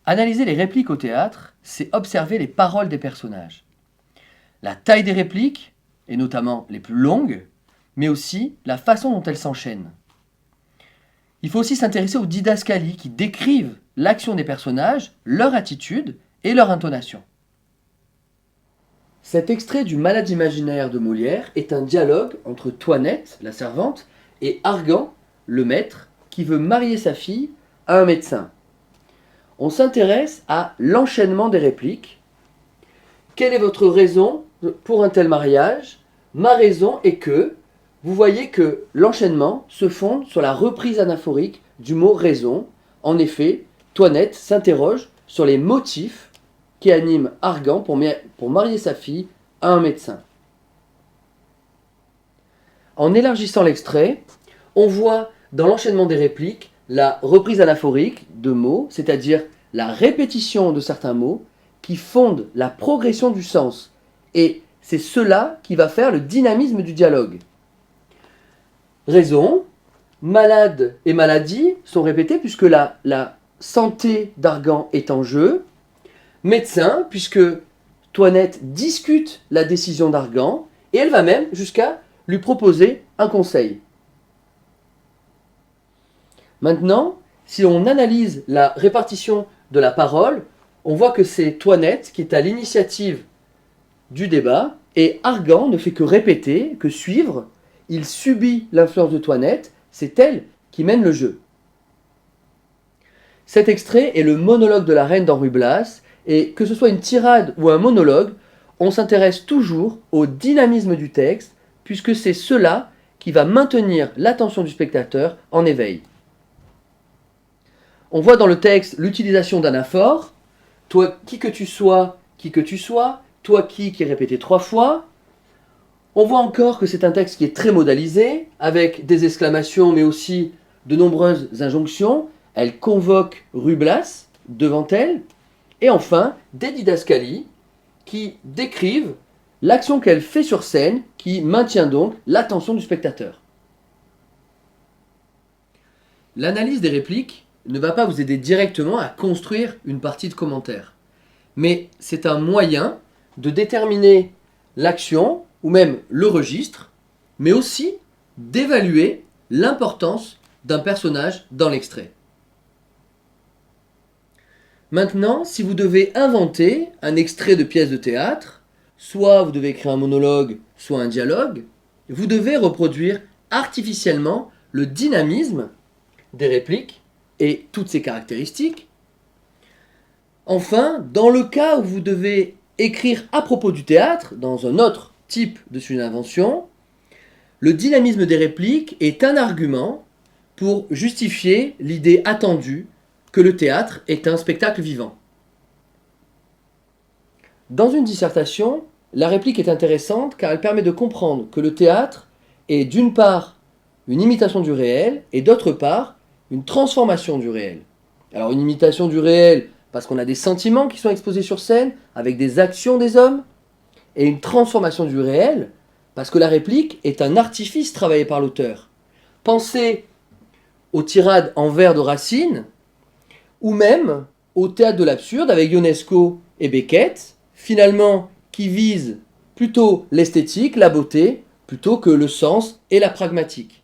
Analyser les répliques au théâtre, c'est observer les paroles des personnages. La taille des répliques, et notamment les plus longues, mais aussi la façon dont elles s'enchaînent. Il faut aussi s'intéresser aux didascalies qui décrivent l'action des personnages, leur attitude et leur intonation. Cet extrait du Malade imaginaire de Molière est un dialogue entre Toinette, la servante, et Argan, le maître, qui veut marier sa fille à un médecin. On s'intéresse à l'enchaînement des répliques. Quelle est votre raison pour un tel mariage? Ma raison est que, vous voyez que l'enchaînement se fonde sur la reprise anaphorique du mot raison. En effet, Toinette s'interroge sur les motifs qui animent Argan pour marier sa fille à un médecin. En élargissant l'extrait, on voit dans l'enchaînement des répliques la reprise anaphorique de mots, c'est-à-dire la répétition de certains mots qui fondent la progression du sens. Et c'est cela qui va faire le dynamisme du dialogue. Raison, malade et maladie sont répétés puisque la santé d'Argan est en jeu. Médecin, puisque Toinette discute la décision d'Argan et elle va même jusqu'à lui proposer un conseil. Maintenant, si on analyse la répartition de la parole, on voit que c'est Toinette qui est à l'initiative du débat et Argan ne fait que répéter, que suivre. Il subit l'influence de Toinette, c'est elle qui mène le jeu. Cet extrait est le monologue de la reine d'Henri Blas, et que ce soit une tirade ou un monologue, on s'intéresse toujours au dynamisme du texte, puisque c'est cela qui va maintenir l'attention du spectateur en éveil. On voit dans le texte l'utilisation d'anaphores, toi qui que tu sois, toi qui est répété 3 fois. On voit encore que c'est un texte qui est très modalisé, avec des exclamations, mais aussi de nombreuses injonctions. Elle convoque Rublas devant elle. Et enfin, des didascalies qui décrivent l'action qu'elle fait sur scène, qui maintient donc l'attention du spectateur. L'analyse des répliques ne va pas vous aider directement à construire une partie de commentaire. Mais c'est un moyen de déterminer l'action, ou même le registre, mais aussi d'évaluer l'importance d'un personnage dans l'extrait. Maintenant, si vous devez inventer un extrait de pièce de théâtre, soit vous devez écrire un monologue, soit un dialogue, vous devez reproduire artificiellement le dynamisme des répliques et toutes ses caractéristiques. Enfin, dans le cas où vous devez écrire à propos du théâtre, dans un autre type de sujet d'invention, le dynamisme des répliques est un argument pour justifier l'idée attendue que le théâtre est un spectacle vivant. Dans une dissertation, la réplique est intéressante car elle permet de comprendre que le théâtre est d'une part une imitation du réel et d'autre part une transformation du réel. Alors une imitation du réel parce qu'on a des sentiments qui sont exposés sur scène avec des actions des hommes, et une transformation du réel parce que la réplique est un artifice travaillé par l'auteur. Pensez aux tirades en vers de Racine ou même au théâtre de l'absurde avec Ionesco et Beckett, finalement qui visent plutôt l'esthétique, la beauté, plutôt que le sens et la pragmatique.